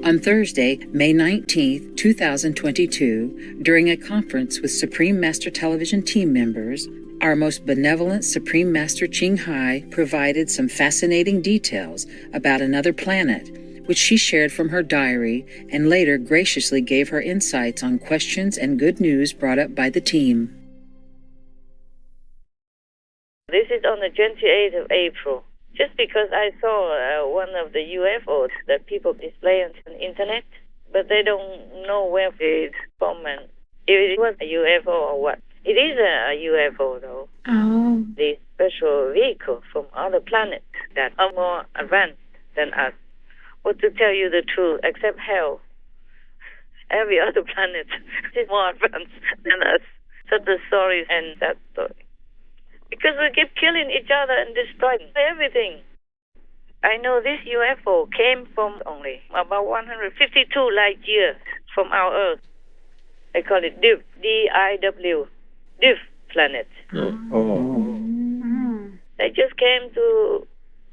On Thursday, May 19, 2022, during a conference with Supreme Master Television team members, our most benevolent Supreme Master Ching Hai provided some fascinating details about another planet, which she shared from her diary and later graciously gave her insights on questions and good news brought up by the team. This is on the 28th of April. Just because I saw one of the UFOs that people display on the internet, but they don't know where it's from and if it was a UFO or what. It is a UFO, though. Oh. The special vehicle from other planets that are more advanced than us. But to tell you the truth, except hell, every other planet is more advanced than us. So the story and that story. Because we keep killing each other and destroying everything. I know this UFO came from only about 152 light years from our Earth. They call it DIW, D-I-W, DIW planet. They just came to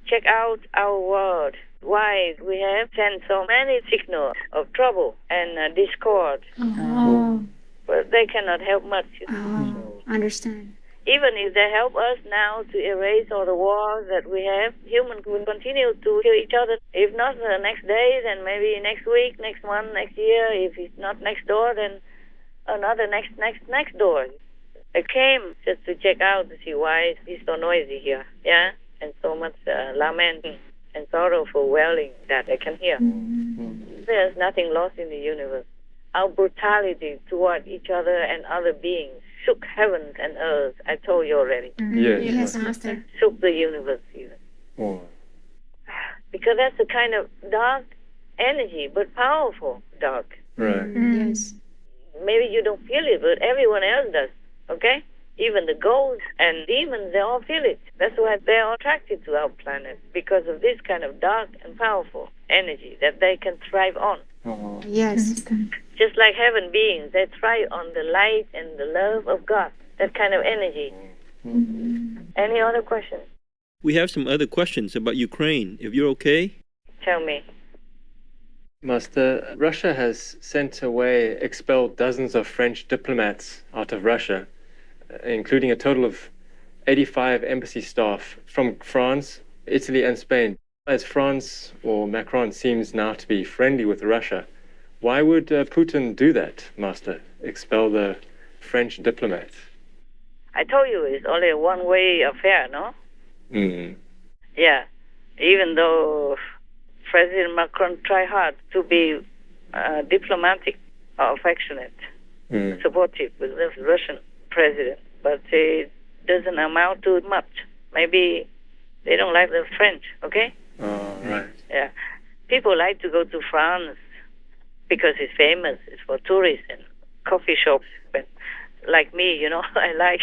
check out our world. Why we have sent so many signals of trouble and discord. But they cannot help much. Understand. Even if they help us now to erase all the wars that we have, humans will continue to kill each other. If not the next day, then maybe next week, next month, next year. If it's not next door, then another next door. I came just to check out to see why it's so noisy here, yeah? And so much lamenting and sorrowful wailing that I can hear. There's nothing lost in the universe. Our brutality toward each other and other beings shook heavens and earth. I told you already. Yes, Master. Shook the universe even. Because that's a kind of dark energy, but powerful dark. Right. Yes. Maybe you don't feel it, but everyone else does, okay? Even the ghosts and demons, they all feel it. That's why they are attracted to our planet, because of this kind of dark and powerful energy that they can thrive on. Yes. Just like heaven beings, they thrive on the light and the love of God, that kind of energy. Any other questions? We have some other questions about Ukraine, if you're okay. Tell me. Master, Russia has expelled dozens of French diplomats out of Russia, including a total of 85 embassy staff from France, Italy, and Spain. As France or Macron seems now to be friendly with Russia, why would Putin do that, Master? Expel the French diplomats? I told you it's only a one-way affair, no? Yeah. Even though President Macron tried hard to be diplomatic, affectionate, supportive with the Russian president, but it doesn't amount to much. Maybe they don't like the French, okay? Oh, right. Yeah. People like to go to France because it's famous. It's for tourists and coffee shops. But like me, I like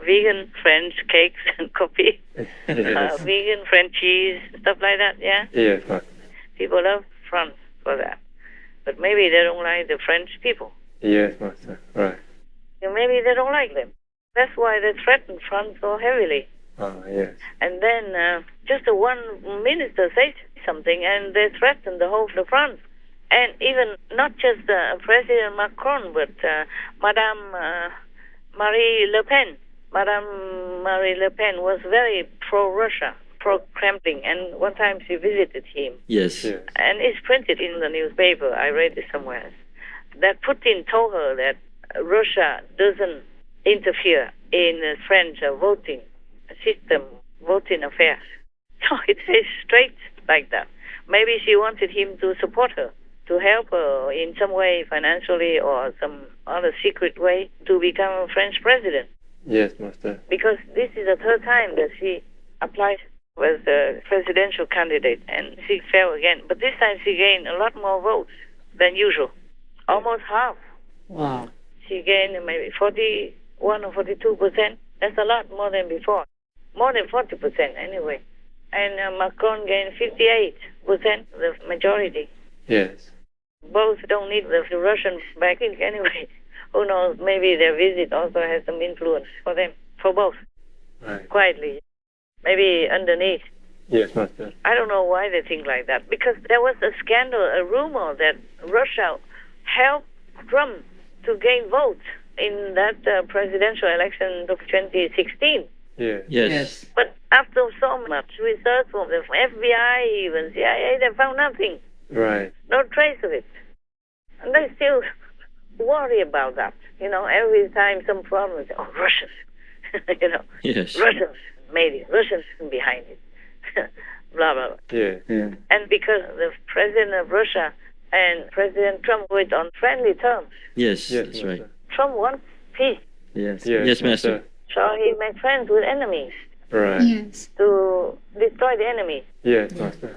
vegan French cakes and coffee, vegan French cheese, stuff like that, yeah? Yes, right. People love France for that. But maybe they don't like the French people. Yes, Master, right. Maybe they don't like them. That's why they threaten France so heavily. Yes. And then just one minister says something and they threaten the whole of France. And even not just President Macron, but Madame Marie Le Pen. Madame Marie Le Pen was very pro-Russia, pro-Kremlin, and one time she visited him. Yes. And it's printed in the newspaper. I read it somewhere. That Putin told her that Russia doesn't interfere in the French voting system, voting affairs. So it is straight like that. Maybe she wanted him to support her, to help her in some way, financially or some other secret way, to become a French president. Yes, Master. Because this is the third time that she applied as a presidential candidate, and she fell again. But this time she gained a lot more votes than usual, almost half. Wow. She gained maybe 41 or 42%. That's a lot more than before. More than 40% anyway. And Macron gained 58%, the majority. Yes. Both don't need the Russian backing anyway. Who knows, maybe their visit also has some influence for them, for both. Right. Quietly. Maybe underneath, Yes, Master. I don't know why they think like that. Because there was a scandal, a rumor that Russia helped Trump to gain votes in that presidential election of 2016. Yeah. Yes. But after so much research from the FBI, even CIA, they found nothing. Right. No trace of it. And they still worry about that. You know, every time some problem, they say, oh, Russians. You know, Yes. Russians made it. Russians behind it. Blah, blah, blah. Yeah. Yeah. And because the president of Russia and President Trump were on friendly terms, Yes, Yes, that's Master. right. Trump wants peace. Yes. Yes, Yes, Master. So he made friends with enemies Right. Yes. to destroy the enemy. Yes, Master.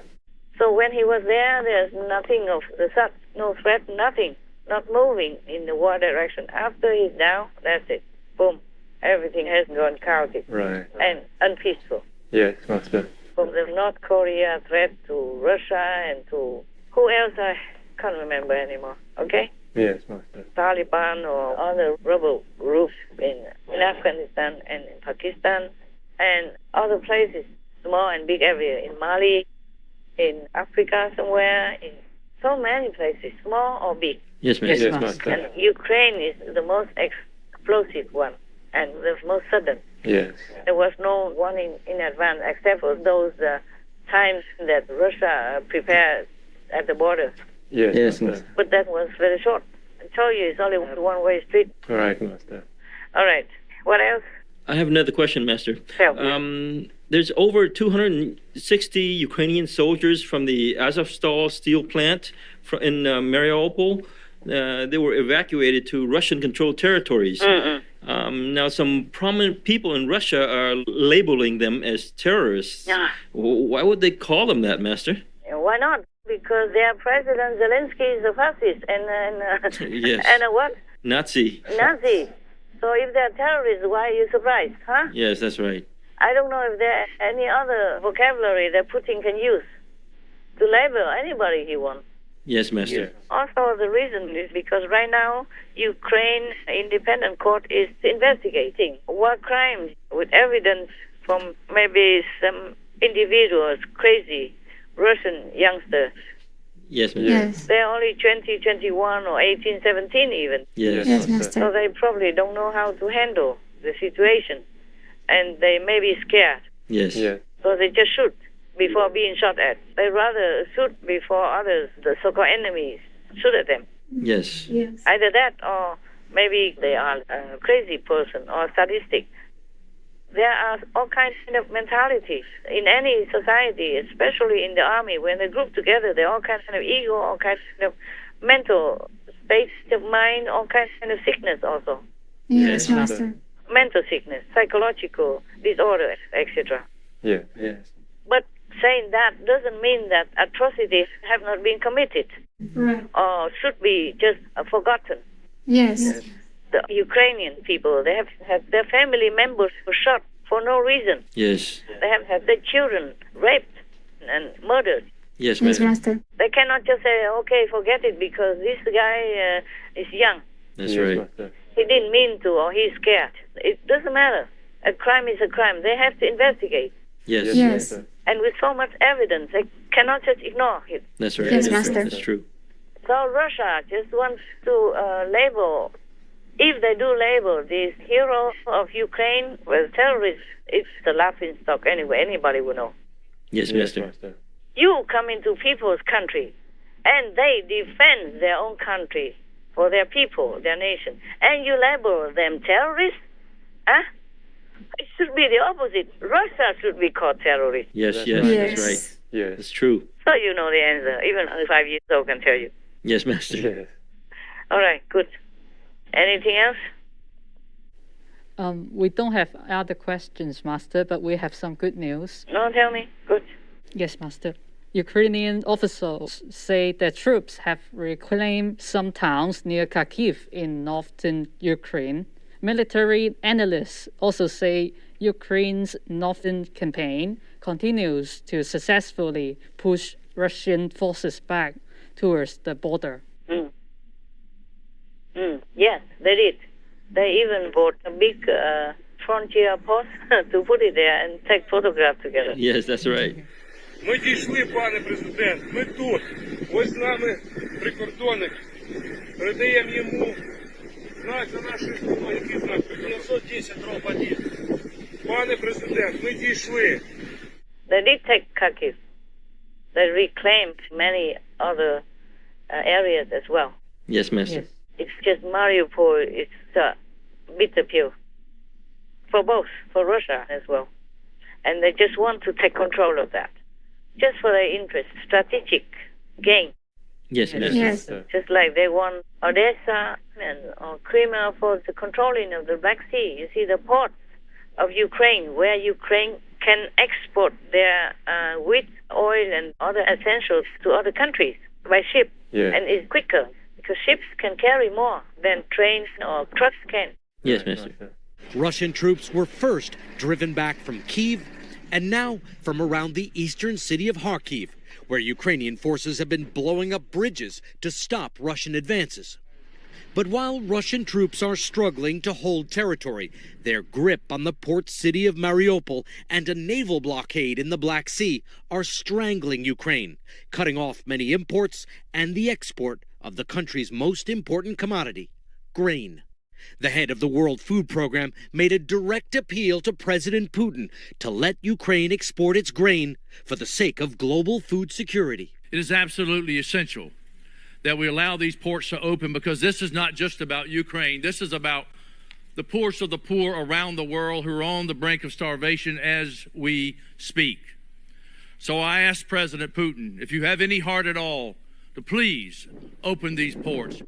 So when he was there, there's nothing of the sort, no threat, nothing, not moving in the war direction. After he's down, that's it. Boom. Everything has gone chaotic Right. and unpeaceful. Yes, Master. From the North Korea threat to Russia and to who else I can't remember anymore. Okay? Yes, Master. Taliban or other rebel groups in Afghanistan and in Pakistan and other places, small and big area, in Mali, in Africa somewhere, in so many places, small or big. Yes, Master. Yes, Master. And Ukraine is the most explosive one and the most sudden. Yes. There was no warning in advance except for those times that Russia prepared at the border. Yes, Yes, Master. But that was very short. I told you it's only one-way street. All right, Master. All right. What else? I have another question, Master. Tell me. There's over 260 Ukrainian soldiers from the Azovstal steel plant in Mariupol. They were evacuated to Russian-controlled territories. Now, some prominent people in Russia are labeling them as terrorists. Yeah. Why would they call them that, Master? Why not? Because their President Zelensky is a fascist and Yes. and a what? Nazi. Nazi. So if they're terrorists, why are you surprised, huh? Yes, that's right. I don't know if there any other vocabulary that Putin can use to label anybody he wants. Yes, Master. Also, the reason is because right now, Ukraine independent court is investigating war crimes with evidence from maybe some individuals, crazy Russian youngsters. Yes, Master. Yes. They're only 20, 21, or 18, 17 even. Yes. Yes, So Master. they probably don't know how to handle the situation. And they may be scared. Yes. Yes. So they just shoot before being shot at. They rather shoot before others, the so-called enemies, shoot at them. Yes. Yes. Either that or maybe they are a crazy person or sadistic. There are all kinds of mentalities in any society, especially in the army. When they group together, there are all kinds of ego, all kinds of mental states of mind, all kinds of sickness also. Yes, Yes, Master. Mental sickness, psychological disorder, etc. Yes. Yes. But saying that doesn't mean that atrocities have not been committed Right. or should be just forgotten. Yes. The Ukrainian people, they have had their family members were shot for no reason. Yes. They have had their children raped and murdered. Yes, Yes, Master. Master. They cannot just say, okay, forget it because this guy is young. That's Yes, right. Master. He didn't mean to or he's scared. It doesn't matter. A crime is a crime. They have to investigate. Yes. Yes. Master. And with so much evidence, they cannot just ignore it. That's right. Yes, That's Master. That's true. So Russia just wants to label, if they do label this hero of Ukraine with terrorists, it's a laughing stock anyway. Anybody will know. Yes, Yes, Master. Master. You come into people's country, and they defend their own country for their people, their nation, and you label them terrorists? Huh? It should be the opposite. Russia should be called terrorist. Yes, That's yes, right. that's right. Yes. That's true. So you know the answer. Even 5 years old can tell you. Yes, Master. Yes. All right, good. Anything else? We don't have other questions, Master, but we have some good news. No, tell me. Good. Yes, Master. Ukrainian officials say that troops have reclaimed some towns near Kharkiv in northern Ukraine. Military analysts also say Ukraine's northern campaign continues to successfully push Russian forces back towards the border. Yes, they did. They even bought a big frontier post to put it there and take photographs together. Yes, that's right. Ми дійшли, пане президент. Ми тут. Ось з нами прикордонник. Передаємо йому знак за нашою спиною. Який знак? 910-1. Пане президент, ми дійшли. They did take Kharkiv. They reclaimed many other areas as well. Yes, Master. It's just Mariupol. It's a bitter pill for both, for Russia as well. And they just want to take control of that, just for their interest, strategic gain. Yes, Master. Yes. Just like they won Odessa and or Crimea for the controlling of the Black Sea. You see the ports of Ukraine, where Ukraine can export their wheat, oil, and other essentials to other countries by ship, and it's quicker because ships can carry more than trains or trucks can. Yes, Master. Russian troops were first driven back from Kyiv and now from around the eastern city of Kharkiv, where Ukrainian forces have been blowing up bridges to stop Russian advances. But while Russian troops are struggling to hold territory, their grip on the port city of Mariupol and a naval blockade in the Black Sea are strangling Ukraine, cutting off many imports and the export of the country's most important commodity, grain. The head of the World Food Program made a direct appeal to President Putin to let Ukraine export its grain for the sake of global food security. It is absolutely essential that we allow these ports to open, because this is not just about Ukraine. This is about the poorest of the poor around the world who are on the brink of starvation as we speak. So I ask President Putin, if you have any heart at all, to please open these ports.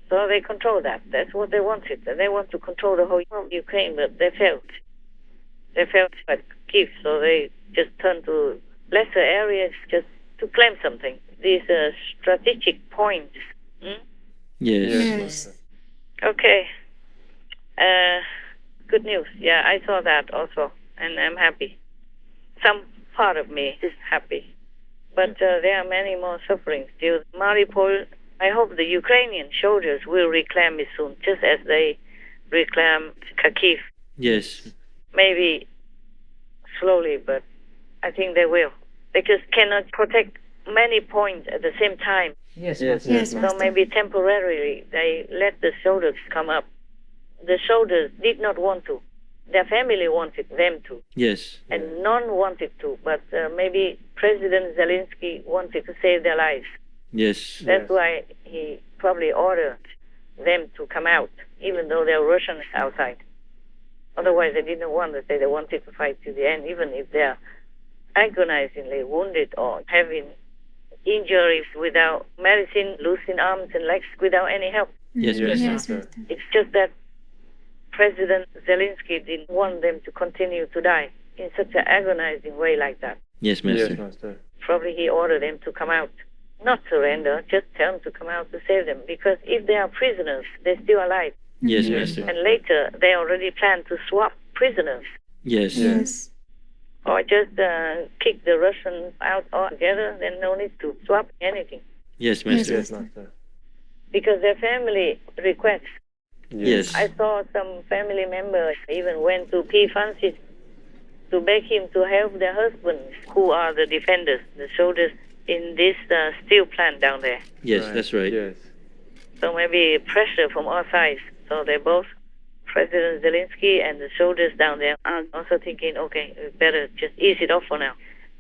So they control that. That's what they wanted. They want to control the whole Ukraine, but they failed. They failed at Kyiv, so they just turned to lesser areas just to claim something. These strategic points. Yes. Okay. Good news. Yeah, I saw that also, and I'm happy. Some part of me is happy. But there are many more suffering still. Mariupol, I hope the Ukrainian soldiers will reclaim it soon, just as they reclaim Kharkiv. Yes. Maybe slowly, but I think they will. They just cannot protect many points at the same time. Yes, Yes, So Master. maybe temporarily they let the soldiers come up. The soldiers did not want to. Their family wanted them to. Yes. And none wanted to. But maybe President Zelensky wanted to save their lives. Yes. That's why he probably ordered them to come out, even though they're Russians outside. Otherwise, they didn't want to say they wanted to fight to the end, even if they're agonizingly wounded or having injuries without medicine, losing arms and legs without any help. Yes, Yes, Master. Master. It's just that President Zelensky didn't want them to continue to die in such an agonizing way like that. Yes, Master. Yes, Master. Probably he ordered them to come out. Not surrender, just tell them to come out to save them. Because if they are prisoners, they're still alive. Yes, Yes. Master. And later, they already plan to swap prisoners. Yes. Yes. Or just kick the Russians out altogether, then no need to swap anything. Yes, Master. Yes, Master. Because their family requests. Yes. I saw some family members even went to P. Francis to beg him to help their husbands, who are the defenders, the soldiers in this steel plant down there. Yes, that's right. Yes. So maybe pressure from all sides. So they both, President Zelensky and the soldiers down there, are also thinking, okay, we better just ease it off for now,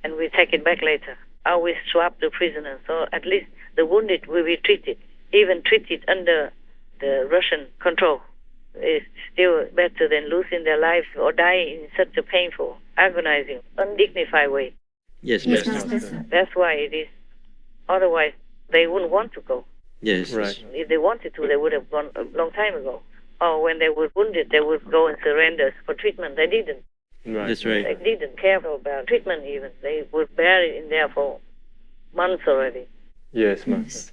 and we take it back later. Or we swap the prisoners, so at least the wounded will be treated, even treated under the Russian control. It's still better than losing their lives or dying in such a painful, agonizing, undignified way. Yes, Yes, Master. Master. That's why it is. Otherwise, they wouldn't want to go. Yes. Right. If they wanted to, they would have gone a long time ago. Or when they were wounded, they would go and surrender for treatment. They didn't. Right. That's They right. didn't care about treatment even. They would bear it in there for months already. Yes, Master.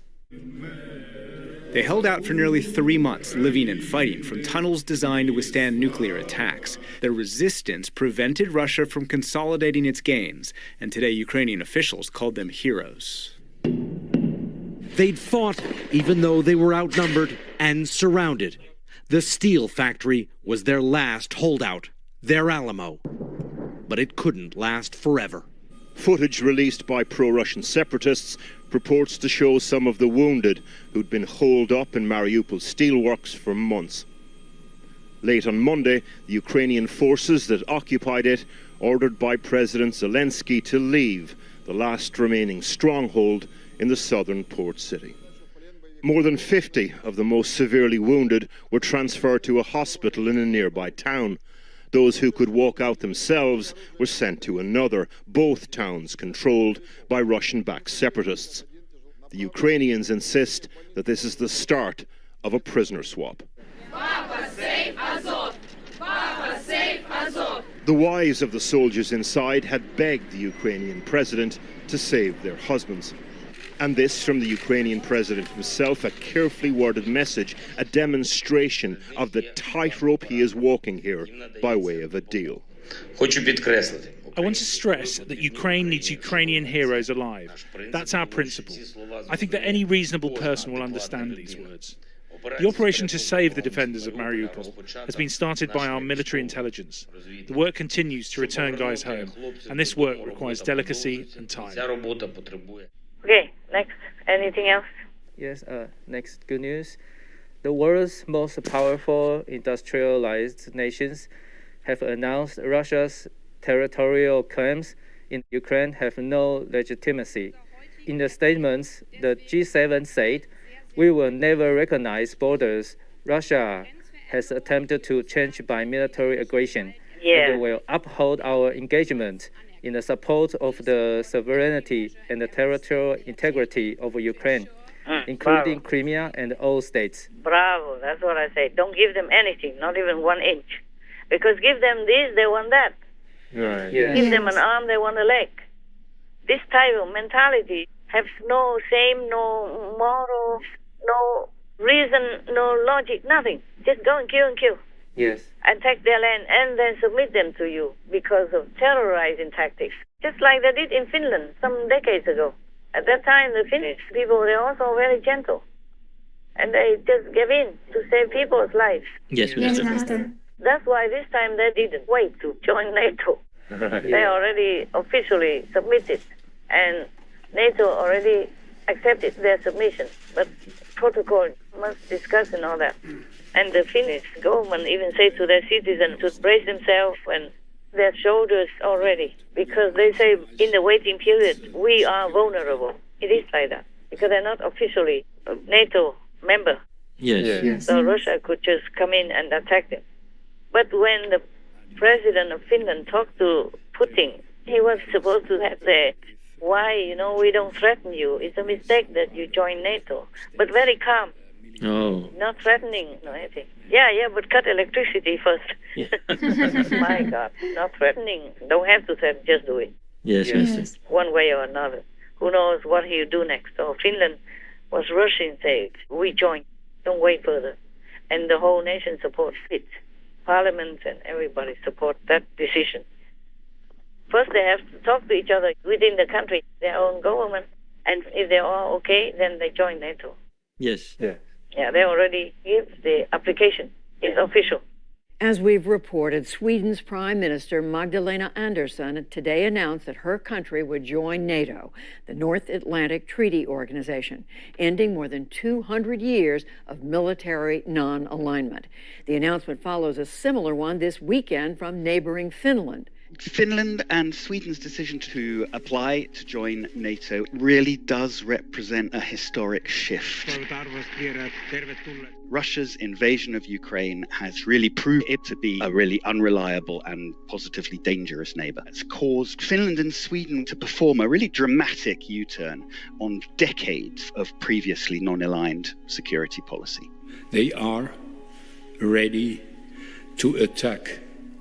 They held out for nearly 3 months, living and fighting from tunnels designed to withstand nuclear attacks. Their resistance prevented Russia from consolidating its gains, and today Ukrainian officials called them heroes. They'd fought even though they were outnumbered and surrounded. The steel factory was their last holdout, their Alamo. But it couldn't last forever. Footage released by pro-Russian separatists purports to show some of the wounded who'd been holed up in Mariupol steelworks for months. Late on Monday, the Ukrainian forces that occupied it ordered by President Zelensky to leave the last remaining stronghold in the southern port city. More than 50 of the most severely wounded were transferred to a hospital in a nearby town. Those who could walk out themselves were sent to another, both towns controlled by Russian-backed separatists. The Ukrainians insist that this is the start of a prisoner swap. The wives of the soldiers inside had begged the Ukrainian president to save their husbands. And this from the Ukrainian president himself, a carefully worded message, a demonstration of the tightrope he is walking here by way of a deal. I want to stress that Ukraine needs Ukrainian heroes alive. That's our principle. I think that any reasonable person will understand these words. The operation to save the defenders of Mariupol has been started by our military intelligence. The work continues to return guys home, and this work requires delicacy and time. Okay, next. Anything else? Yes, next good news. The world's most powerful industrialized nations have announced Russia's territorial claims in Ukraine have no legitimacy. In the statements, the G7 said, "We will never recognize borders Russia has attempted to change by military aggression, and will uphold our engagement in the support of the sovereignty and the territorial integrity of Ukraine, including Crimea and all states." Bravo, that's what I say. Don't give them anything, not even 1 inch. Because give them this, they want that. Right. Yes. Give them an arm, they want a leg. This type of mentality has no shame, no moral, no reason, no logic, nothing. Just go and kill. Yes. And take their land and then submit them to you because of terrorizing tactics. Just like they did in Finland some decades ago. At that time, the Finnish people were also very gentle. And they just gave in to save people's lives. Yes, Master. That's why this time they didn't wait to join NATO. Right. They already officially submitted. And NATO already accepted their submission. But protocol must discuss and all that. And the Finnish government even say to their citizens to brace themselves and their shoulders already. Because they say in the waiting period, we are vulnerable. It is like that. Because they're not officially a NATO member. Yes. So Russia could just come in and attack them. But when the president of Finland talked to Putin, he was supposed to have said, why, we don't threaten you. It's a mistake that you join NATO. But very calm. Oh. Not threatening or anything. Yeah, but cut electricity first. Yeah. My God, not threatening. Don't have to threaten, just do it. Yes. One way or another. Who knows what he'll do next. So Finland was rushing, say, we join. Don't wait further. And the whole nation supports it. Parliament and everybody support that decision. First, they have to talk to each other within the country, their own government. And if they're all okay, then they join NATO. Yes. Yeah, they already give the application. It's official. As we've reported, Sweden's Prime Minister Magdalena Andersson today announced that her country would join NATO, the North Atlantic Treaty Organization, ending more than 200 years of military non-alignment. The announcement follows a similar one this weekend from neighboring Finland. Finland and Sweden's decision to apply to join NATO really does represent a historic shift. Russia's invasion of Ukraine has really proved it to be a really unreliable and positively dangerous neighbor. It's caused Finland and Sweden to perform a really dramatic U-turn on decades of previously non-aligned security policy. They are ready to attack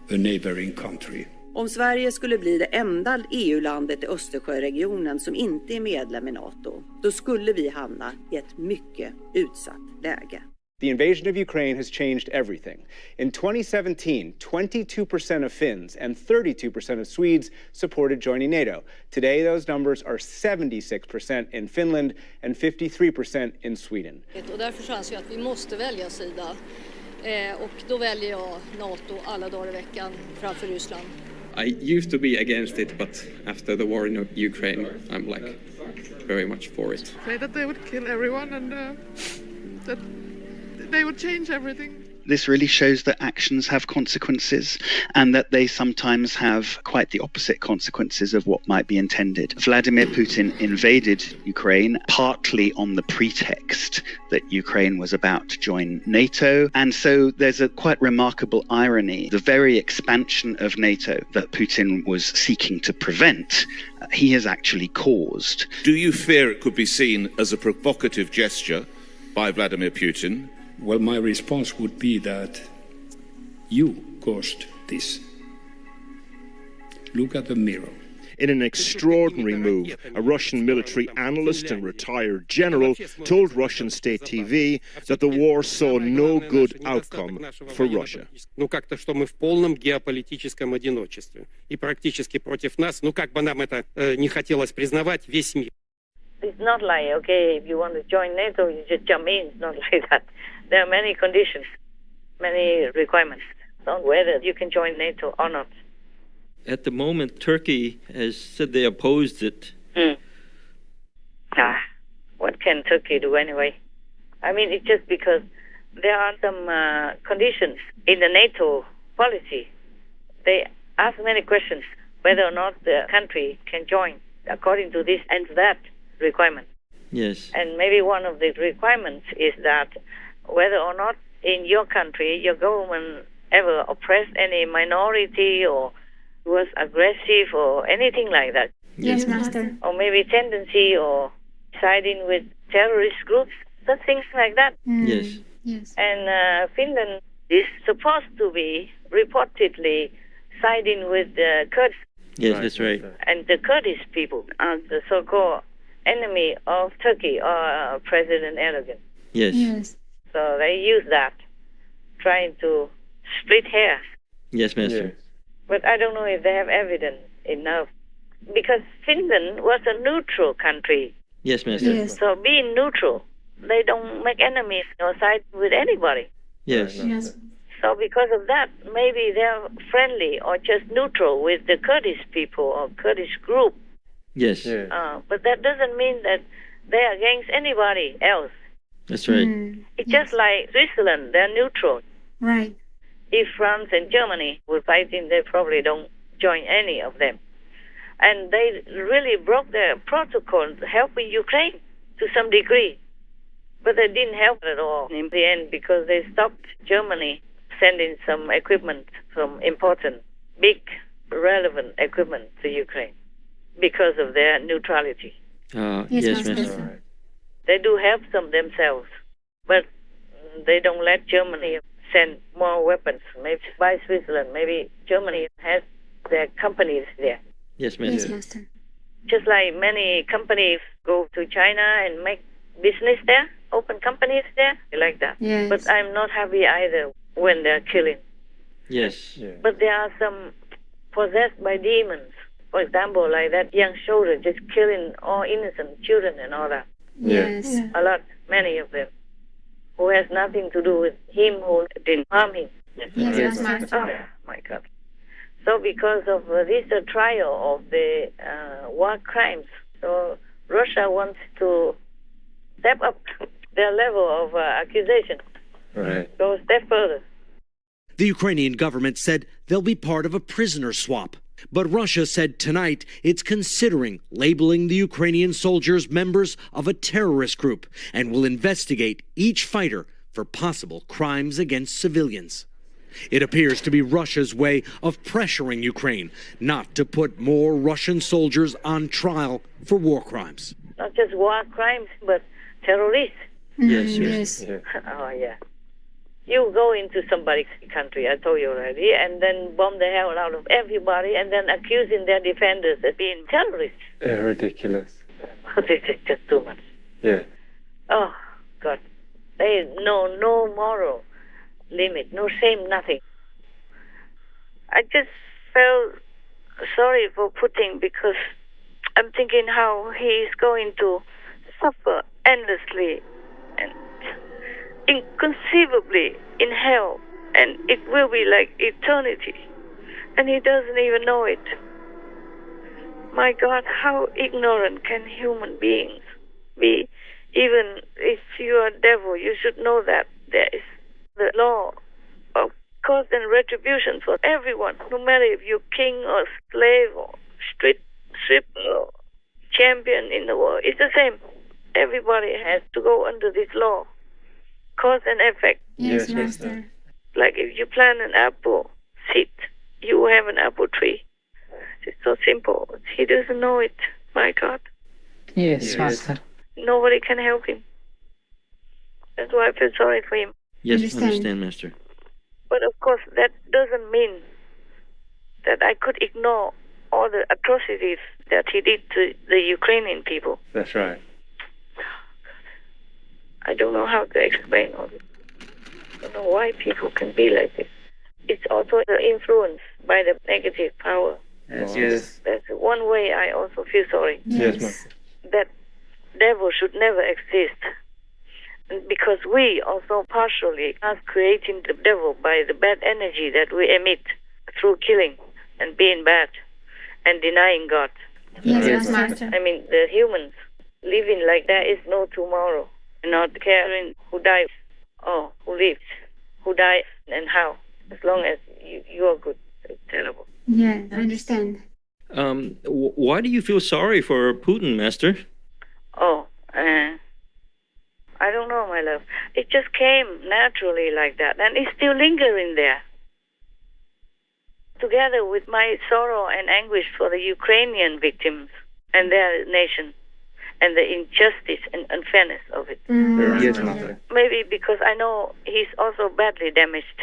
a neighboring country. Om Sverige skulle bli det enda EU-landet i Östersjöregionen som inte är medlem i NATO, då skulle vi hamna i ett mycket utsatt läge. The invasion of Ukraine has changed everything. In 2017, 22% of Finns and 32% of Swedes supported joining NATO. Today, those numbers are 76% in Finland and 53% in Sweden. Och därför anser jag att vi måste välja sida. Och då väljer jag NATO alla dagar i veckan framför Ryssland. I used to be against it, but after the war in Ukraine, I'm like very much for it. Say that they would kill everyone and that they would change everything. This really shows that actions have consequences and that they sometimes have quite the opposite consequences of what might be intended. Vladimir Putin invaded Ukraine partly on the pretext that Ukraine was about to join NATO. And so there's a quite remarkable irony. The very expansion of NATO that Putin was seeking to prevent, he has actually caused. Do you fear it could be seen as a provocative gesture by Vladimir Putin? Well, my response would be that you caused this. Look at the mirror. In an extraordinary move, a Russian military analyst and retired general told Russian state TV that the war saw no good outcome for Russia. Ну как-то, что мы в полном геополитическом одиночестве. И практически против нас, ну как бы нам это не хотелось признавать, весь мир. It's not like, okay, if you want to join NATO, you just jump in. It's not like that. There are many conditions, many requirements on whether you can join NATO or not. At the moment, Turkey has said they opposed it. What can Turkey do anyway? I mean, it's just because there are some conditions in the NATO policy. They ask many questions whether or not the country can join according to this and that requirement. Yes. And maybe one of the requirements is that whether or not in your country your government ever oppressed any minority or was aggressive or anything like that. Yes, Master. Or maybe tendency or siding with terrorist groups, such things like that. Yes. Yes. And Finland is supposed to be reportedly siding with the Kurds. Yes, that's right. And the Kurdish people are the so-called enemy of Turkey or President Erdogan. Yes. Yes. So they use that, trying to split hairs. Yes, Master. Yes. But I don't know if they have evidence enough. Because Finland was a neutral country. Yes, Master. Yes. So being neutral, they don't make enemies or side with anybody. Yes. Yes. So because of that, maybe they're friendly or just neutral with the Kurdish people or Kurdish group. Yes. But that doesn't mean that they're against anybody else. That's right. It's just like Switzerland, they're neutral. Right. If France and Germany were fighting, they probably don't join any of them. And they really broke their protocol helping Ukraine to some degree. But they didn't help at all in the end because they stopped Germany sending some equipment, some important, big, relevant equipment to Ukraine because of their neutrality. Yes, Master. They do help some themselves, but they don't let Germany send more weapons. Maybe by Switzerland, maybe Germany has their companies there. Yes, Master. Yes, Master. Just like many companies go to China and make business there, open companies there, like that. Yes. But I'm not happy either when they're killing. Yes. But there are some possessed by demons. For example, like that young soldier just killing all innocent children and all that. Yes. A lot, many of them, who has nothing to do with him who didn't harm him. Yes, Master. Oh, my God. So because of this trial of the war crimes, so Russia wants to step up their level of accusation. Right. Go a step further. The Ukrainian government said they'll be part of a prisoner swap. But Russia said tonight it's considering labeling the Ukrainian soldiers members of a terrorist group and will investigate each fighter for possible crimes against civilians. It appears to be Russia's way of pressuring Ukraine not to put more Russian soldiers on trial for war crimes. Not just war crimes, but terrorists. Yes, yes. Oh, yeah. You go into somebody's country, I told you already, and then bomb the hell out of everybody and then accusing their defenders of being terrorists. Ridiculous. This is just too much. Yeah. Oh, God. There is no moral limit, no shame, nothing. I just felt sorry for Putin because I'm thinking how he is going to suffer endlessly and inconceivably in hell, and it will be like eternity. And he doesn't even know it. My God, how ignorant can human beings be? Even if you are a devil, you should know that there is the law of cause and retribution for everyone, no matter if you're king or slave or street stripper or champion in the world. It's the same. Everybody has to go under this law. Cause and effect. Yes, Master. Like if you plant an apple seed, you have an apple tree. It's so simple. He doesn't know it. My God. Yes, Master. Nobody can help him. That's why I feel sorry for him. Yes, understand, Master. But of course, that doesn't mean that I could ignore all the atrocities that he did to the Ukrainian people. That's right. I don't know how to explain all this. I don't know why people can be like this. It's also the influence by the negative power. Yes. That's one way I also feel sorry. Yes, Master. That devil should never exist. Because we also partially are creating the devil by the bad energy that we emit through killing and being bad and denying God. Yes, Master. I mean, the humans living like there is no tomorrow, not caring who dies or who lives, who dies and how, as long as you are good. It's terrible. Yeah, I understand. Why do you feel sorry for Putin, Master? Oh, I don't know, my love. It just came naturally like that, and it's still lingering there. Together with my sorrow and anguish for the Ukrainian victims and their nation, and the injustice and unfairness of it. Yes, Master. Maybe because I know he's also badly damaged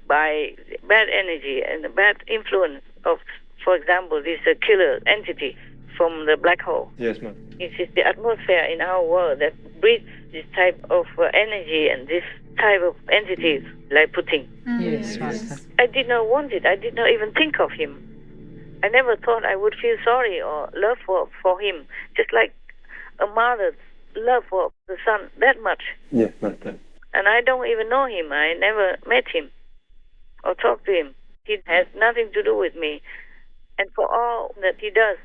by bad energy and the bad influence of, for example, this killer entity from the black hole. Yes, Master. It is the atmosphere in our world that breeds this type of energy and this type of entities like Putin. Yes, Master. I did not want it. I did not even think of him. I never thought I would feel sorry or love for him, just like a mother's love for the son that much. Yes, Master. And I don't even know him. I never met him or talked to him. He has nothing to do with me. And for all that he does,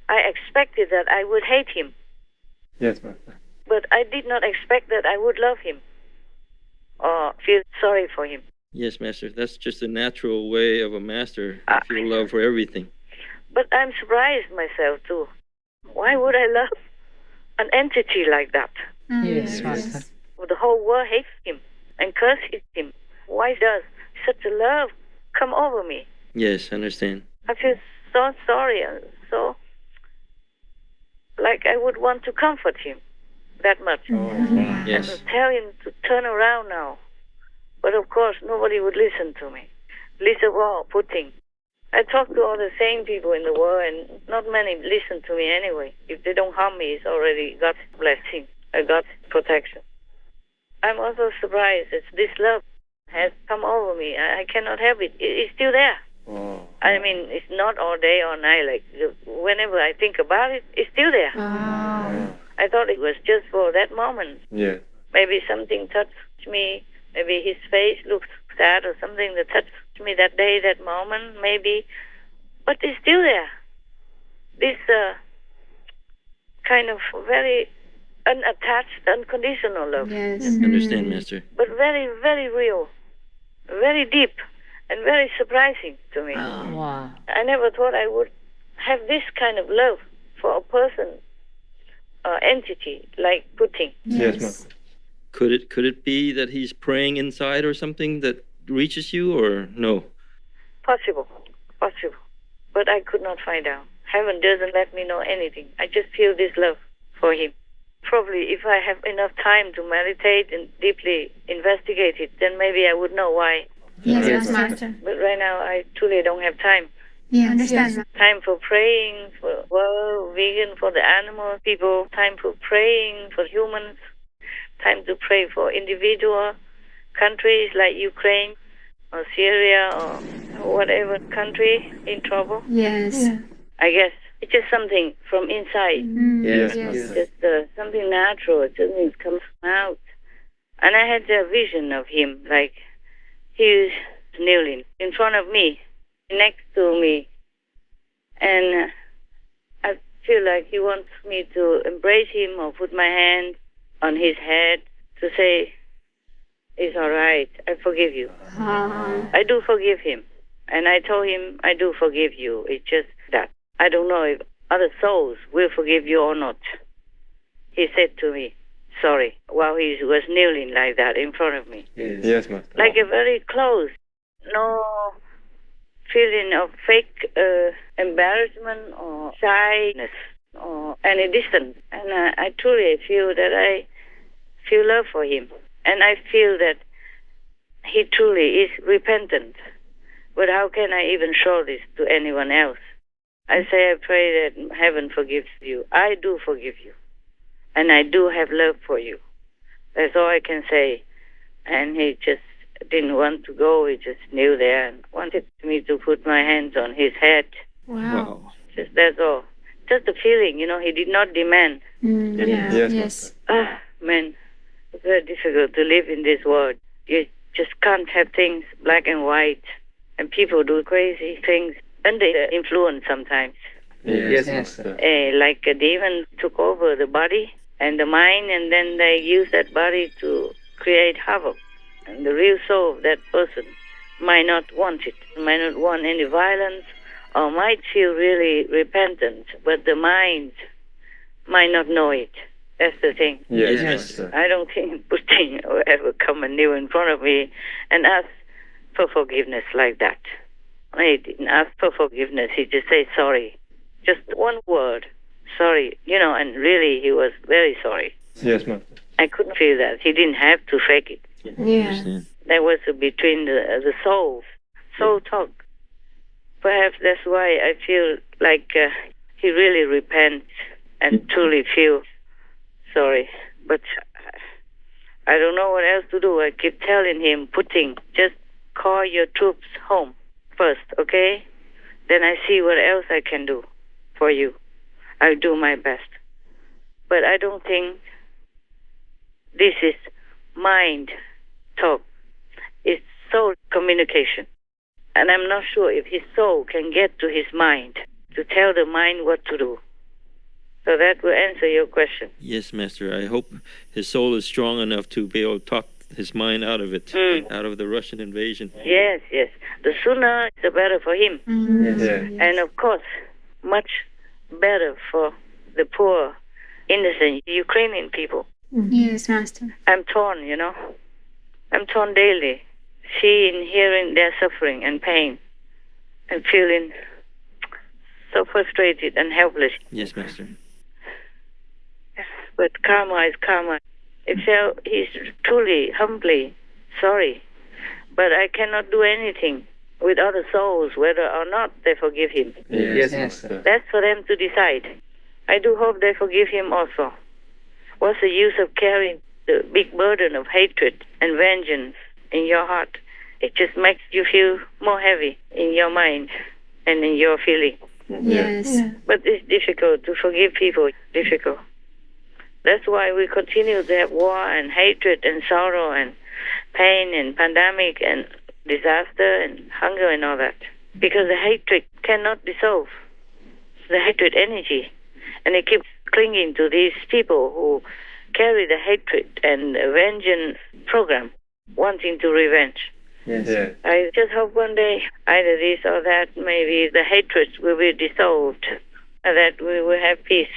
I expected that I would hate him. Yes, Master. But I did not expect that I would love him or feel sorry for him. Yes, Master. That's just a natural way of a master to feel love for everything. But I'm surprised myself too. Why would I love an entity like that? Yes, Master. The whole world hates him and curses him. Why does such a love come over me? Yes, I understand. I feel so sorry and so like I would want to comfort him that much. Yes. And tell him to turn around now. But of course, nobody would listen to me. Least of all, Putin. I talk to all the sane people in the world, and not many listen to me anyway. If they don't harm me, it's already God's blessing, God's protection. I'm also surprised that this love has come over me. I cannot help it. It's still there. I mean, it's not all day or night. Like whenever I think about it, it's still there. I thought it was just for that moment. Yeah. Maybe something touched me. Maybe his face looked sad or something that touched me that day, that moment, maybe. But it's still there. This kind of very unattached, unconditional love. Yes. Understand, Master. But very, very real. Very deep. And very surprising to me. Wow. I never thought I would have this kind of love for a person or entity like Putin. Yes, Master. Could it be that he's praying inside or something that reaches you, or no? Possible. But I could not find out. Heaven doesn't let me know anything. I just feel this love for him. Probably if I have enough time to meditate and deeply investigate it, then maybe I would know why. Yes, Master. But right now, I truly don't have time. Yeah, understand. Time for praying for world, vegan, for the animal people. Time for praying for humans. Time to pray for individual countries like Ukraine or Syria or whatever country in trouble. Yes. Yeah. I guess it's just something from inside. Yes. It's just something natural. Something comes out. And I had a vision of him, like he was kneeling in front of me next to me. And I feel like he wants me to embrace him or put my hand on his head to say, it's all right, I forgive you. I do forgive him. And I told him, I do forgive you. It's just that I don't know if other souls will forgive you or not. He said to me, sorry, while he was kneeling like that in front of me. Yes, Master. Like a very close, no feeling of fake embarrassment or shyness or any distance. And I truly feel that I feel love for him. And I feel that he truly is repentant. But how can I even show this to anyone else? I say I pray that heaven forgives you. I do forgive you. And I do have love for you. That's all I can say. And he just didn't want to go. He just knew there and wanted me to put my hands on his head. Wow. Just that's all. Just a feeling, you know, he did not demand. Yes. Ah, man, it's very difficult to live in this world. You just can't have things black and white. And people do crazy things under influence sometimes. Yes, Master. Like a demon took over the body and the mind, and then they use that body to create havoc. And the real soul of that person might not want it, might not want any violence, or might feel really repentant, but the mind might not know it. That's the thing. Yes, Master. I don't think Putin will ever come and kneel in front of me and ask for forgiveness like that. He didn't ask for forgiveness. He just said sorry. Just one word. Sorry. You know, and really he was very sorry. Yes, Master. I couldn't feel that. He didn't have to fake it. Yeah. That was between the souls. Soul talk. Perhaps that's why I feel like he really repents and truly feels sorry. But I don't know what else to do. I keep telling him, Putin, just call your troops home first, okay? Then I see what else I can do for you. I'll do my best. But I don't think this is mind talk. It's soul communication. And I'm not sure if his soul can get to his mind to tell the mind what to do. So that will answer your question. Yes, Master. I hope his soul is strong enough to be able to talk his mind out of it, out of the Russian invasion. Yes. The sooner, the better for him. And of course, much better for the poor, innocent Ukrainian people. Yes, Master. I'm torn, you know. I'm torn daily, seeing, hearing their suffering and pain, and feeling so frustrated and helpless. Yes, Master. But karma is karma. It felt he's truly, humbly sorry. But I cannot do anything with other souls, whether or not they forgive him. Yes, Master. That's for them to decide. I do hope they forgive him also. What's the use of carrying the big burden of hatred and vengeance in your heart? It just makes you feel more heavy in your mind and in your feeling. Yes. But it's difficult to forgive people. Difficult. That's why we continue to have war and hatred and sorrow and pain and pandemic and disaster and hunger and all that. Because the hatred cannot dissolve. The hatred energy. And it keeps clinging to these people who carry the hatred and vengeance program, wanting to revenge. Yes. I just hope one day, either this or that, maybe the hatred will be dissolved, and that we will have peace.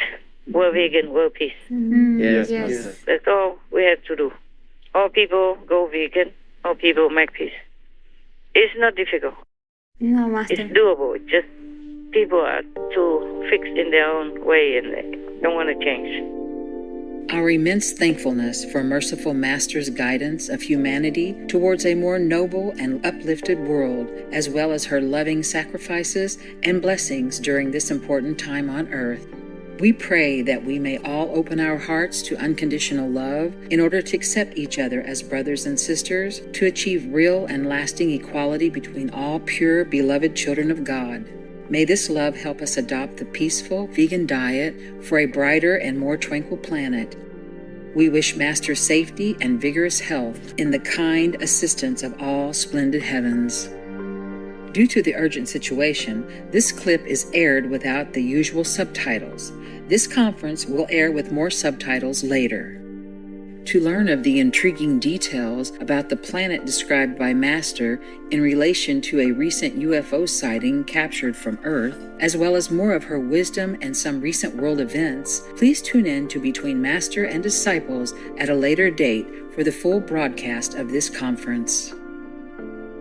World vegan, world peace. Yes. That's all we have to do. All people go vegan, all people make peace. It's not difficult. No, Master. It's doable. It's just people are too fixed in their own way and they don't want to change. Our immense thankfulness for merciful Master's guidance of humanity towards a more noble and uplifted world, as well as her loving sacrifices and blessings during this important time on earth. We pray that we may all open our hearts to unconditional love in order to accept each other as brothers and sisters, to achieve real and lasting equality between all pure, beloved children of God. May this love help us adopt the peaceful vegan diet for a brighter and more tranquil planet. We wish Master safety and vigorous health in the kind assistance of all splendid heavens. Due to the urgent situation, this clip is aired without the usual subtitles. This conference will air with more subtitles later. To learn of the intriguing details about the planet described by Master in relation to a recent UFO sighting captured from Earth, as well as more of her wisdom and some recent world events, please tune in to Between Master and Disciples at a later date for the full broadcast of this conference.